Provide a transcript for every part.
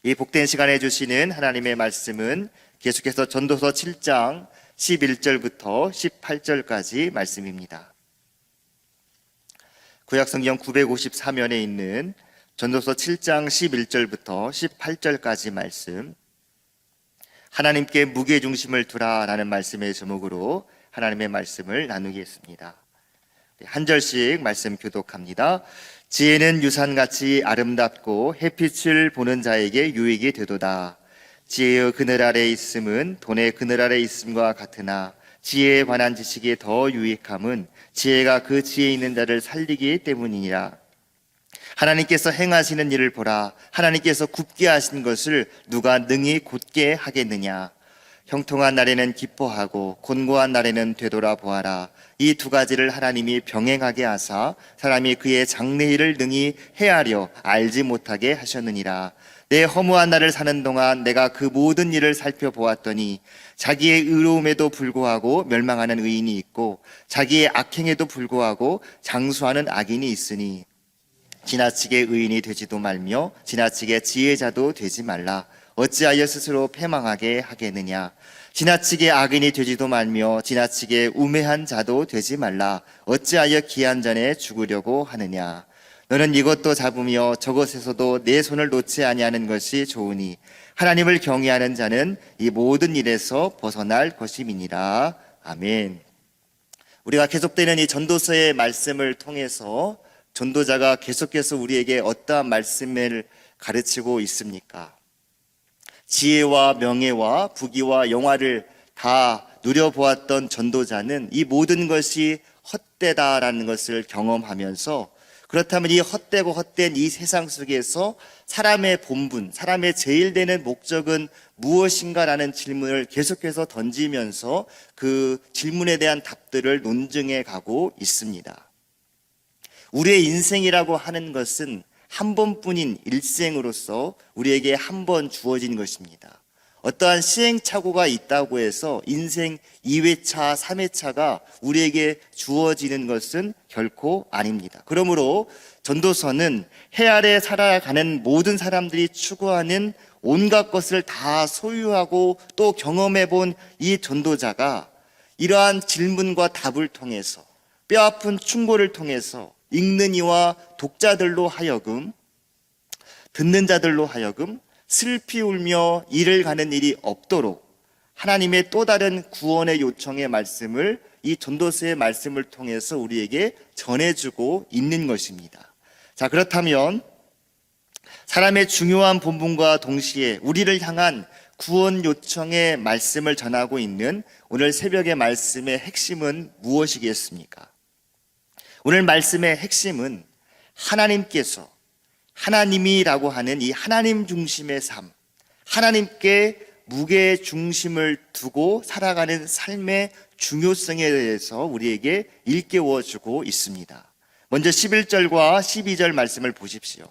이 복된 시간에 주시는 하나님의 말씀은 계속해서 전도서 7장 11절부터 18절까지 말씀입니다. 구약성경 954면에 있는 전도서 7장 11절부터 18절까지 말씀, 하나님께 무게중심을 두라 라는 말씀의 제목으로 하나님의 말씀을 나누겠습니다. 한 절씩 말씀 교독합니다. 지혜는 유산같이 아름답고 햇빛을 보는 자에게 유익이 되도다. 지혜의 그늘 아래 있음은 돈의 그늘 아래 있음과 같으나 지혜에 관한 지식이 더 유익함은 지혜가 그 지혜 있는 자를 살리기 때문이니라. 하나님께서 행하시는 일을 보라. 하나님께서 굽게 하신 것을 누가 능히 곧게 하겠느냐. 형통한 날에는 기뻐하고 곤고한 날에는 되돌아보아라. 이 두 가지를 하나님이 병행하게 하사 사람이 그의 장래일을 능히 헤아려 알지 못하게 하셨느니라. 내 허무한 날을 사는 동안 내가 그 모든 일을 살펴보았더니 자기의 의로움에도 불구하고 멸망하는 의인이 있고 자기의 악행에도 불구하고 장수하는 악인이 있으니 지나치게 의인이 되지도 말며 지나치게 지혜자도 되지 말라. 어찌하여 스스로 패망하게 하겠느냐. 지나치게 악인이 되지도 말며 지나치게 우매한 자도 되지 말라. 어찌하여 기한 전에 죽으려고 하느냐. 너는 이것도 잡으며 저것에서도 내 손을 놓지 아니하는 것이 좋으니 하나님을 경외하는 자는 이 모든 일에서 벗어날 것임이니라. 아멘. 우리가 계속되는 이 전도서의 말씀을 통해서 전도자가 계속해서 우리에게 어떠한 말씀을 가르치고 있습니까? 지혜와 명예와 부귀와 영화를 다 누려보았던 전도자는 이 모든 것이 헛되다라는 것을 경험하면서, 그렇다면 이 헛되고 헛된 이 세상 속에서 사람의 본분, 사람의 제일 되는 목적은 무엇인가라는 질문을 계속해서 던지면서 그 질문에 대한 답들을 논증해 가고 있습니다. 우리의 인생이라고 하는 것은 한 번뿐인 일생으로서 우리에게 한 번 주어진 것입니다. 어떠한 시행착오가 있다고 해서 인생 2회차, 3회차가 우리에게 주어지는 것은 결코 아닙니다. 그러므로 전도서는 해 아래 살아가는 모든 사람들이 추구하는 온갖 것을 다 소유하고 또 경험해 본 이 전도자가 이러한 질문과 답을 통해서, 뼈아픈 충고를 통해서 읽는 이와 독자들로 하여금, 듣는 자들로 하여금 슬피 울며 이를 가는 일이 없도록 하나님의 또 다른 구원의 요청의 말씀을 이 전도서의 말씀을 통해서 우리에게 전해주고 있는 것입니다. 자, 그렇다면 사람의 중요한 본분과 동시에 우리를 향한 구원 요청의 말씀을 전하고 있는 오늘 새벽의 말씀의 핵심은 무엇이겠습니까? 오늘 말씀의 핵심은 하나님께서, 하나님이라고 하는 이 하나님 중심의 삶, 하나님께 무게 중심을 두고 살아가는 삶의 중요성에 대해서 우리에게 일깨워 주고 있습니다. 먼저 11절과 12절 말씀을 보십시오.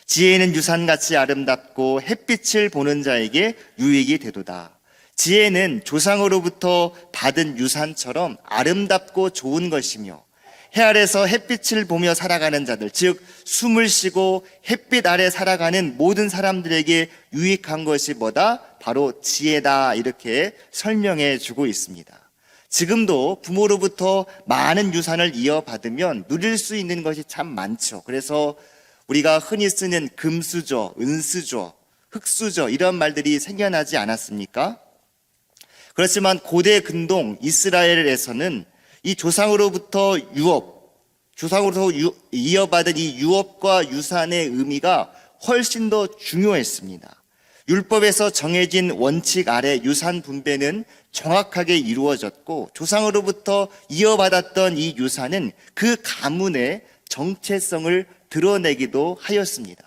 지혜는 유산같이 아름답고 햇빛을 보는 자에게 유익이 되도다. 지혜는 조상으로부터 받은 유산처럼 아름답고 좋은 것이며 해 아래서 햇빛을 보며 살아가는 자들, 즉 숨을 쉬고 햇빛 아래 살아가는 모든 사람들에게 유익한 것이 뭐다? 바로 지혜다, 이렇게 설명해 주고 있습니다. 지금도 부모로부터 많은 유산을 이어받으면 누릴 수 있는 것이 참 많죠. 그래서 우리가 흔히 쓰는 금수저, 은수저, 흙수저 이런 말들이 생겨나지 않았습니까? 그렇지만 고대 근동 이스라엘에서는 이 조상으로부터 이어받은 이 유업과 유산의 의미가 훨씬 더 중요했습니다. 율법에서 정해진 원칙 아래 유산 분배는 정확하게 이루어졌고 조상으로부터 이어받았던 이 유산은 그 가문의 정체성을 드러내기도 하였습니다.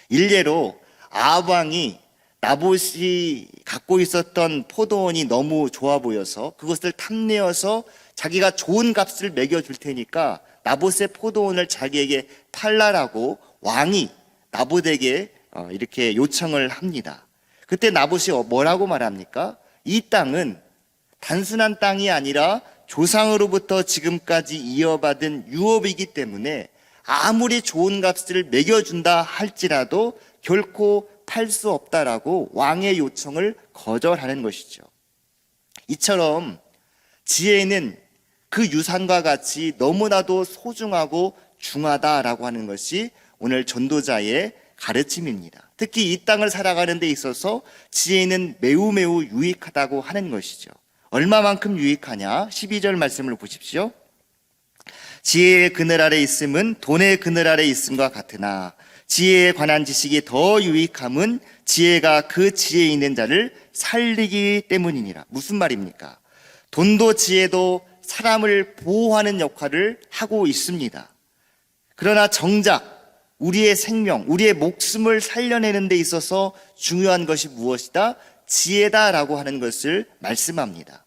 일례로 아합 왕이 나봇이 갖고 있었던 포도원이 너무 좋아 보여서 그것을 탐내어서 자기가 좋은 값을 매겨줄 테니까 나봇의 포도원을 자기에게 팔라라고 왕이 나봇에게 이렇게 요청을 합니다. 그때 나봇이 뭐라고 말합니까? 이 땅은 단순한 땅이 아니라 조상으로부터 지금까지 이어받은 유업이기 때문에 아무리 좋은 값을 매겨준다 할지라도 결코 팔 수 없다라고 왕의 요청을 거절하는 것이죠. 이처럼 지혜는 그 유산과 같이 너무나도 소중하고 중하다라고 하는 것이 오늘 전도자의 가르침입니다. 특히 이 땅을 살아가는 데 있어서 지혜는 매우 유익하다고 하는 것이죠. 얼마만큼 유익하냐? 12절 말씀을 보십시오. 지혜의 그늘 아래 있음은 돈의 그늘 아래 있음과 같으나 지혜에 관한 지식이 더 유익함은 지혜가 그 지혜 있는 자를 살리기 때문이니라. 무슨 말입니까? 돈도 지혜도 사람을 보호하는 역할을 하고 있습니다. 그러나 정작 우리의 생명, 우리의 목숨을 살려내는 데 있어서 중요한 것이 무엇이다? 지혜다라고 하는 것을 말씀합니다.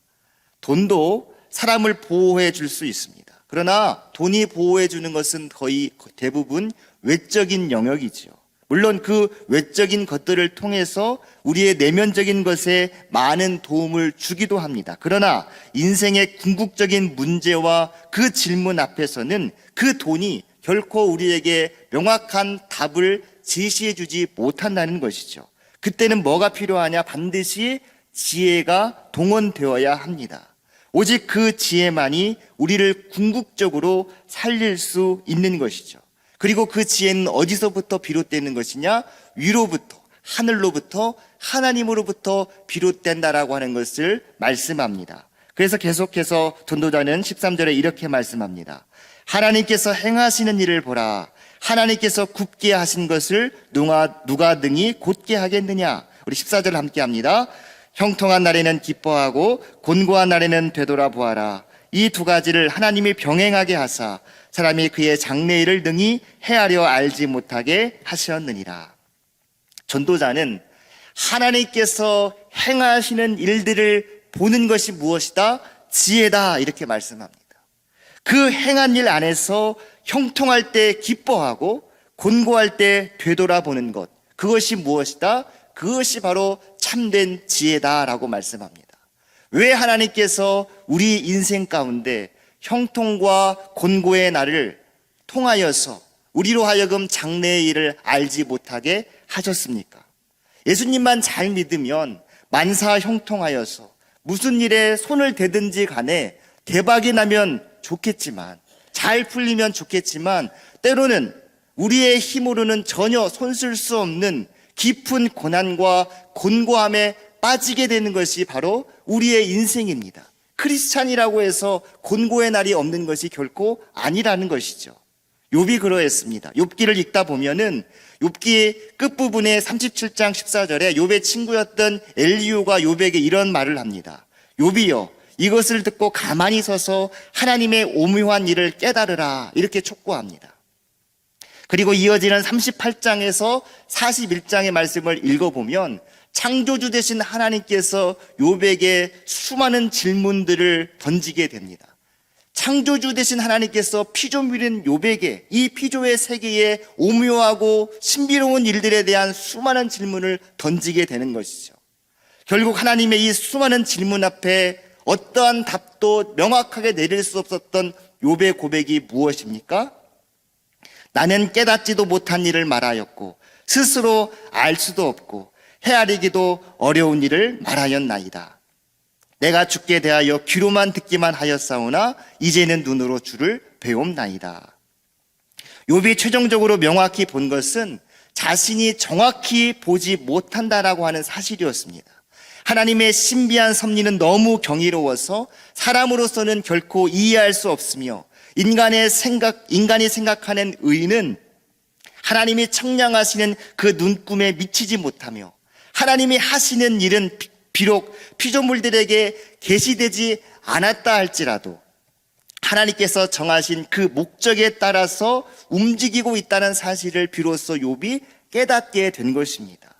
돈도 사람을 보호해 줄 수 있습니다. 그러나 돈이 보호해 주는 것은 거의 대부분 외적인 영역이죠. 물론 그 외적인 것들을 통해서 우리의 내면적인 것에 많은 도움을 주기도 합니다. 그러나 인생의 궁극적인 문제와 그 질문 앞에서는 그 돈이 결코 우리에게 명확한 답을 제시해 주지 못한다는 것이죠. 그때는 뭐가 필요하냐? 반드시 지혜가 동원되어야 합니다. 오직 그 지혜만이 우리를 궁극적으로 살릴 수 있는 것이죠. 그리고 그 지혜는 어디서부터 비롯되는 것이냐? 위로부터, 하늘로부터, 하나님으로부터 비롯된다라고 하는 것을 말씀합니다. 그래서 계속해서 전도자는 13절에 이렇게 말씀합니다. 하나님께서 행하시는 일을 보라. 하나님께서 굽게 하신 것을 누가 능히 곧게 하겠느냐? 우리 14절 함께 합니다. 형통한 날에는 기뻐하고 곤고한 날에는 되돌아보아라. 이 두 가지를 하나님이 병행하게 하사 사람이 그의 장래일을 능히 헤아려 알지 못하게 하셨느니라. 전도자는 하나님께서 행하시는 일들을 보는 것이 무엇이다? 지혜다, 이렇게 말씀합니다. 그 행한 일 안에서 형통할 때 기뻐하고 곤고할 때 되돌아보는 것, 그것이 무엇이다? 그것이 바로 참된 지혜다라고 말씀합니다. 왜 하나님께서 우리 인생 가운데 형통과 곤고의 날을 통하여서 우리로 하여금 장래의 일을 알지 못하게 하셨습니까? 예수님만 잘 믿으면 만사 형통하여서 무슨 일에 손을 대든지 간에 대박이 나면 좋겠지만, 잘 풀리면 좋겠지만, 때로는 우리의 힘으로는 전혀 손쓸 수 없는 깊은 고난과 곤고함에 빠지게 되는 것이 바로 우리의 인생입니다. 크리스찬이라고 해서 곤고의 날이 없는 것이 결코 아니라는 것이죠. 욥이 그러했습니다. 욥기를 읽다 보면은 욥기 끝부분에 37장 14절에 욥의 친구였던 엘리후가 욥에게 이런 말을 합니다. 욥이여, 이것을 듣고 가만히 서서 하나님의 오묘한 일을 깨달으라, 이렇게 촉구합니다. 그리고 이어지는 38장에서 41장의 말씀을 읽어보면 창조주 되신 하나님께서 욥에게 수많은 질문들을 던지게 됩니다. 창조주 되신 하나님께서 피조물인 욥에게 이 피조의 세계에 오묘하고 신비로운 일들에 대한 수많은 질문을 던지게 되는 것이죠. 결국 하나님의 이 수많은 질문 앞에 어떠한 답도 명확하게 내릴 수 없었던 욥의 고백이 무엇입니까? 나는 깨닫지도 못한 일을 말하였고 스스로 알 수도 없고 헤아리기도 어려운 일을 말하였나이다. 내가 주께 대하여 귀로만 듣기만 하였사오나 이제는 눈으로 주를 배움나이다. 욥이 최종적으로 명확히 본 것은 자신이 정확히 보지 못한다라고 하는 사실이었습니다. 하나님의 신비한 섭리는 너무 경이로워서 사람으로서는 결코 이해할 수 없으며 인간이 생각하는 의는 하나님이 청량하시는 그 눈금에 미치지 못하며 하나님이 하시는 일은 비록 피조물들에게 계시되지 않았다 할지라도 하나님께서 정하신 그 목적에 따라서 움직이고 있다는 사실을 비로소 욥이 깨닫게 된 것입니다.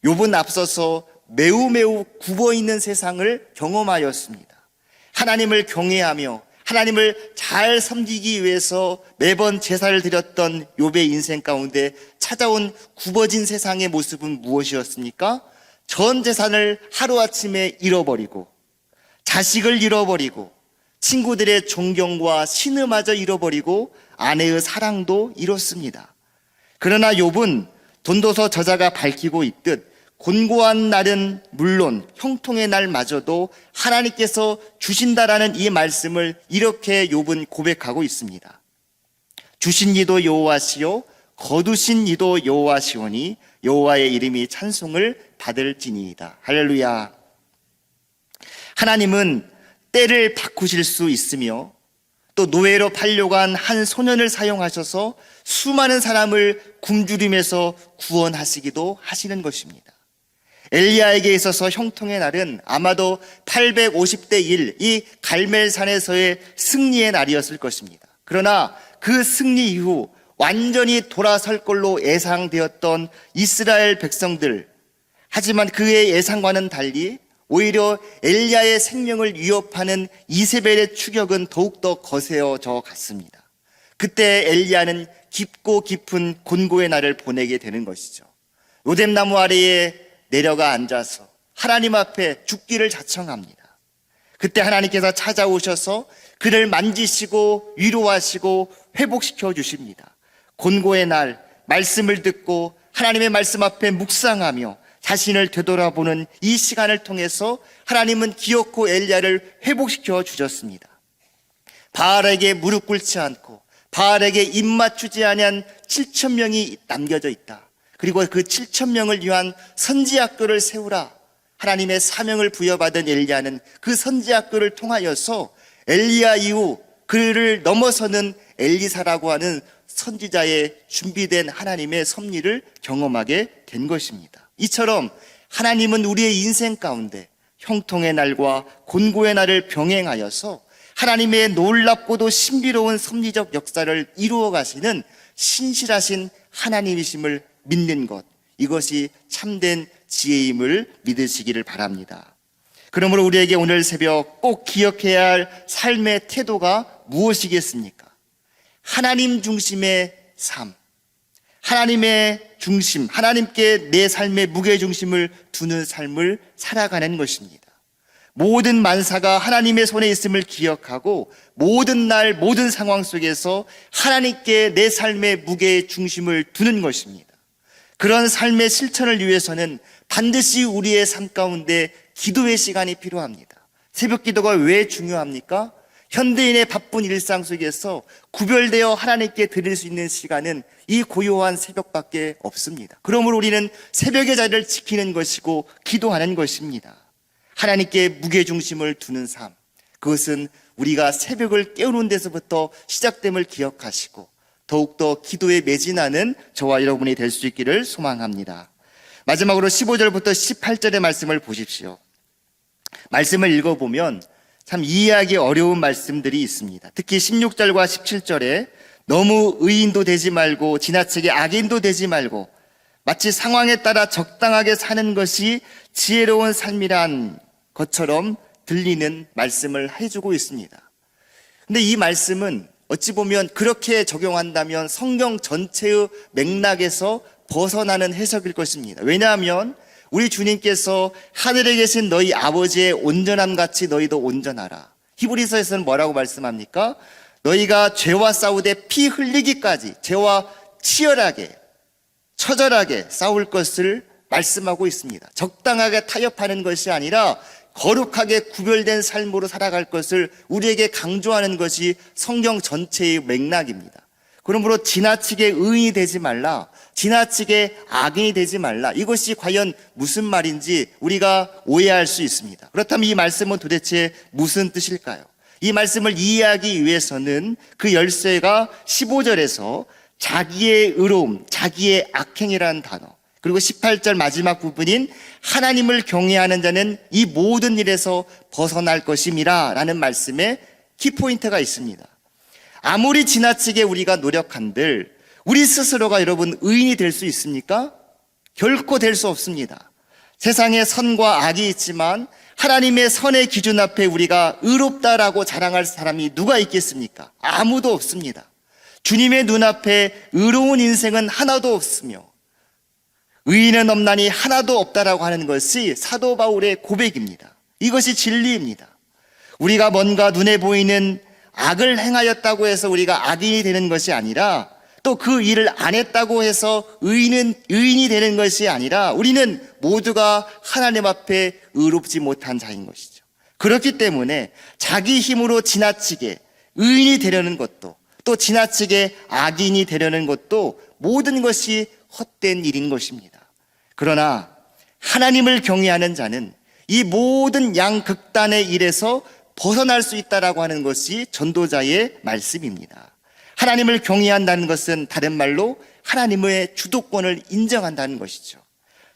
욥은 앞서서 매우 굽어있는 세상을 경험하였습니다. 하나님을 경외하며 하나님을 잘 섬기기 위해서 매번 제사를 드렸던 욥의 인생 가운데 찾아온 굽어진 세상의 모습은 무엇이었습니까? 전 재산을 하루아침에 잃어버리고 자식을 잃어버리고 친구들의 존경과 신음마저 잃어버리고 아내의 사랑도 잃었습니다. 그러나 욥은 전도서 저자가 밝히고 있듯 곤고한 날은 물론 형통의 날마저도 하나님께서 주신다라는 이 말씀을 이렇게 욥은 고백하고 있습니다. 주신 이도 여호와시요 거두신 이도 여호와시오니 여호와의 이름이 찬송을 받을지니이다. 할렐루야. 하나님은 때를 바꾸실 수 있으며 또 노예로 팔려간 한 소년을 사용하셔서 수많은 사람을 굶주림에서 구원하시기도 하시는 것입니다. 엘리야에게 있어서 형통의 날은 아마도 850대 1, 이 갈멜산에서의 승리의 날이었을 것입니다. 그러나 그 승리 이후 완전히 돌아설 걸로 예상되었던 이스라엘 백성들, 하지만 그의 예상과는 달리 오히려 엘리야의 생명을 위협하는 이세벨의 추격은 더욱더 거세어져 갔습니다. 그때 엘리야는 깊고 깊은 곤고의 날을 보내게 되는 것이죠. 로뎀나무 아래에 내려가 앉아서 하나님 앞에 죽기를 자청합니다. 그때 하나님께서 찾아오셔서 그를 만지시고 위로하시고 회복시켜 주십니다. 곤고의 날 말씀을 듣고 하나님의 말씀 앞에 묵상하며 자신을 되돌아보는 이 시간을 통해서 하나님은 기어코 엘리야를 회복시켜 주셨습니다. 바알에게 무릎 꿇지 않고 바알에게 입 맞추지 아니한 7,000명이 남겨져 있다. 그리고 그 7,000명을 위한 선지학교를 세우라. 하나님의 사명을 부여받은 엘리야는 그 선지학교를 통하여서 엘리야 이후 그를 넘어서는 엘리사라고 하는 선지자의 준비된 하나님의 섭리를 경험하게 된 것입니다. 이처럼 하나님은 우리의 인생 가운데 형통의 날과 곤고의 날을 병행하여서 하나님의 놀랍고도 신비로운 섭리적 역사를 이루어 가시는 신실하신 하나님이심을 믿는 것, 이것이 참된 지혜임을 믿으시기를 바랍니다. 그러므로 우리에게 오늘 새벽 꼭 기억해야 할 삶의 태도가 무엇이겠습니까? 하나님 중심의 삶, 하나님의 중심, 하나님께 내 삶의 무게중심을 두는 삶을 살아가는 것입니다. 모든 만사가 하나님의 손에 있음을 기억하고 모든 날 모든 상황 속에서 하나님께 내 삶의 무게중심을 두는 것입니다. 그런 삶의 실천을 위해서는 반드시 우리의 삶 가운데 기도의 시간이 필요합니다. 새벽 기도가 왜 중요합니까? 현대인의 바쁜 일상 속에서 구별되어 하나님께 드릴 수 있는 시간은 이 고요한 새벽밖에 없습니다. 그러므로 우리는 새벽의 자리를 지키는 것이고 기도하는 것입니다. 하나님께 무게중심을 두는 삶, 그것은 우리가 새벽을 깨우는 데서부터 시작됨을 기억하시고 더욱더 기도에 매진하는 저와 여러분이 될 수 있기를 소망합니다. 마지막으로 15절부터 18절의 말씀을 보십시오. 말씀을 읽어보면 참 이해하기 어려운 말씀들이 있습니다. 특히 16절과 17절에 너무 의인도 되지 말고 지나치게 악인도 되지 말고 마치 상황에 따라 적당하게 사는 것이 지혜로운 삶이란 것처럼 들리는 말씀을 해주고 있습니다. 근데 이 말씀은 어찌 보면 그렇게 적용한다면 성경 전체의 맥락에서 벗어나는 해석일 것입니다. 왜냐하면 우리 주님께서 하늘에 계신 너희 아버지의 온전함 같이 너희도 온전하라. 히브리서에서는 뭐라고 말씀합니까? 너희가 죄와 싸우되 피 흘리기까지 죄와 치열하게 처절하게 싸울 것을 말씀하고 있습니다. 적당하게 타협하는 것이 아니라 거룩하게 구별된 삶으로 살아갈 것을 우리에게 강조하는 것이 성경 전체의 맥락입니다. 그러므로 지나치게 의인이 되지 말라, 지나치게 악인이 되지 말라, 이것이 과연 무슨 말인지 우리가 오해할 수 있습니다. 그렇다면 이 말씀은 도대체 무슨 뜻일까요? 이 말씀을 이해하기 위해서는 그 열쇠가 15절에서 자기의 의로움, 자기의 악행이라는 단어, 그리고 18절 마지막 부분인 하나님을 경외하는 자는 이 모든 일에서 벗어날 것임이라 라는 말씀에 키포인트가 있습니다. 아무리 지나치게 우리가 노력한들 우리 스스로가 여러분 의인이 될 수 있습니까? 결코 될 수 없습니다. 세상에 선과 악이 있지만 하나님의 선의 기준 앞에 우리가 의롭다라고 자랑할 사람이 누가 있겠습니까? 아무도 없습니다. 주님의 눈앞에 의로운 인생은 하나도 없으며 의인은 없나니 하나도 없다라고 하는 것이 사도 바울의 고백입니다. 이것이 진리입니다. 우리가 뭔가 눈에 보이는 악을 행하였다고 해서 우리가 악인이 되는 것이 아니라, 또 그 일을 안 했다고 해서 의인이 되는 것이 아니라, 우리는 모두가 하나님 앞에 의롭지 못한 자인 것이죠. 그렇기 때문에 자기 힘으로 지나치게 의인이 되려는 것도, 또 지나치게 악인이 되려는 것도 모든 것이 헛된 일인 것입니다. 그러나 하나님을 경외하는 자는 이 모든 양극단의 일에서 벗어날 수 있다라고 하는 것이 전도자의 말씀입니다. 하나님을 경외한다는 것은 다른 말로 하나님의 주도권을 인정한다는 것이죠.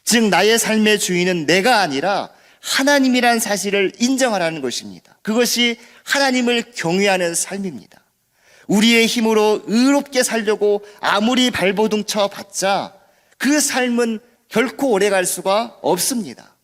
즉 나의 삶의 주인은 내가 아니라 하나님이란 사실을 인정하라는 것입니다. 그것이 하나님을 경외하는 삶입니다. 우리의 힘으로 의롭게 살려고 아무리 발버둥 쳐봤자 그 삶은 결코 오래갈 수가 없습니다.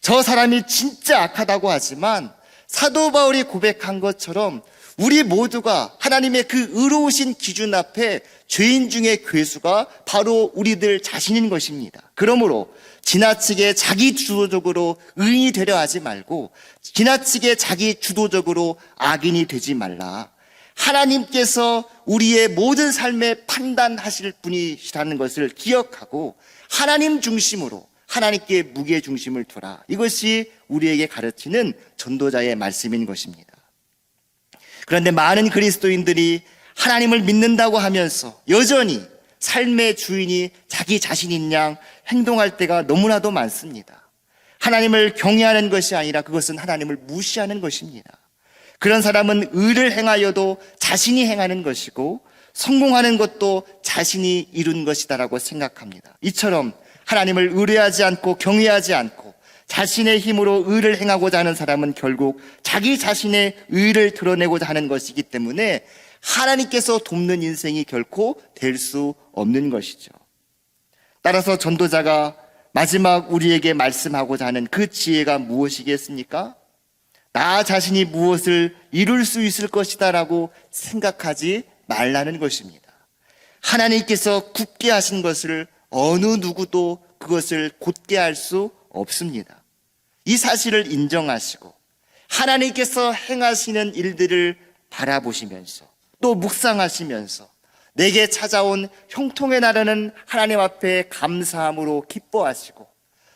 저 사람이 진짜 악하다고 하지만 사도 바울이 고백한 것처럼 우리 모두가 하나님의 그 의로우신 기준 앞에 죄인 중에 괴수가 바로 우리들 자신인 것입니다. 그러므로 지나치게 자기 주도적으로 의인이 되려 하지 말고 지나치게 자기 주도적으로 악인이 되지 말라. 하나님께서 우리의 모든 삶에 판단하실 분이시라는 것을 기억하고 하나님 중심으로 하나님께 무게 중심을 두라. 이것이 우리에게 가르치는 전도자의 말씀인 것입니다. 그런데 많은 그리스도인들이 하나님을 믿는다고 하면서 여전히 삶의 주인이 자기 자신인 양 행동할 때가 너무나도 많습니다. 하나님을 경외하는 것이 아니라 그것은 하나님을 무시하는 것입니다. 그런 사람은 의를 행하여도 자신이 행하는 것이고 성공하는 것도 자신이 이룬 것이다라고 생각합니다. 이처럼 하나님을 의뢰하지 않고 경외하지 않고 자신의 힘으로 의를 행하고자 하는 사람은 결국 자기 자신의 의를 드러내고자 하는 것이기 때문에 하나님께서 돕는 인생이 결코 될 수 없는 것이죠. 따라서 전도자가 마지막 우리에게 말씀하고자 하는 그 지혜가 무엇이겠습니까? 나 자신이 무엇을 이룰 수 있을 것이다 라고 생각하지 말라는 것입니다. 하나님께서 굳게 하신 것을 어느 누구도 그것을 곧게 할 수 없습니다. 이 사실을 인정하시고 하나님께서 행하시는 일들을 바라보시면서 또 묵상하시면서 내게 찾아온 형통의 날에는 하나님 앞에 감사함으로 기뻐하시고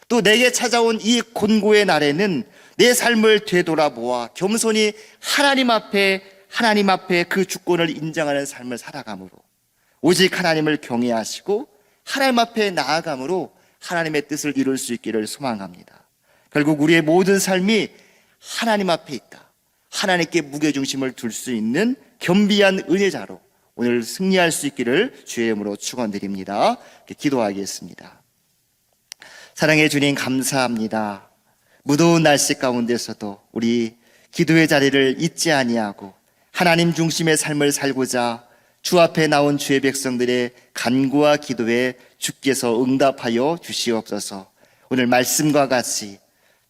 또 내게 찾아온 이 곤고의 날에는 내 삶을 되돌아보아 겸손히 하나님 앞에 그 주권을 인정하는 삶을 살아감으로 오직 하나님을 경외하시고 하나님 앞에 나아감으로 하나님의 뜻을 이룰 수 있기를 소망합니다. 결국 우리의 모든 삶이 하나님 앞에 있다. 하나님께 무게중심을 둘 수 있는 겸비한 은혜자로 오늘 승리할 수 있기를 주의 이름으로 축원드립니다. 기도하겠습니다. 사랑의 주님 감사합니다. 무더운 날씨 가운데서도 우리 기도의 자리를 잊지 아니하고 하나님 중심의 삶을 살고자 주 앞에 나온 주의 백성들의 간구와 기도에 주께서 응답하여 주시옵소서. 오늘 말씀과 같이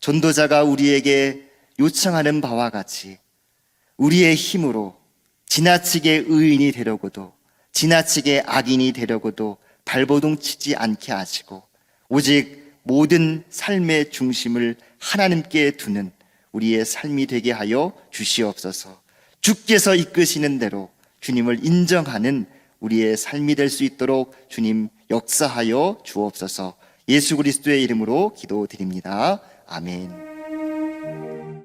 전도자가 우리에게 요청하는 바와 같이 우리의 힘으로 지나치게 의인이 되려고도 지나치게 악인이 되려고도 발버둥 치지 않게 하시고 오직 모든 삶의 중심을 하나님께 두는 우리의 삶이 되게 하여 주시옵소서. 주께서 이끄시는 대로 주님을 인정하는 우리의 삶이 될 수 있도록 주님 역사하여 주옵소서. 예수 그리스도의 이름으로 기도드립니다. 아멘.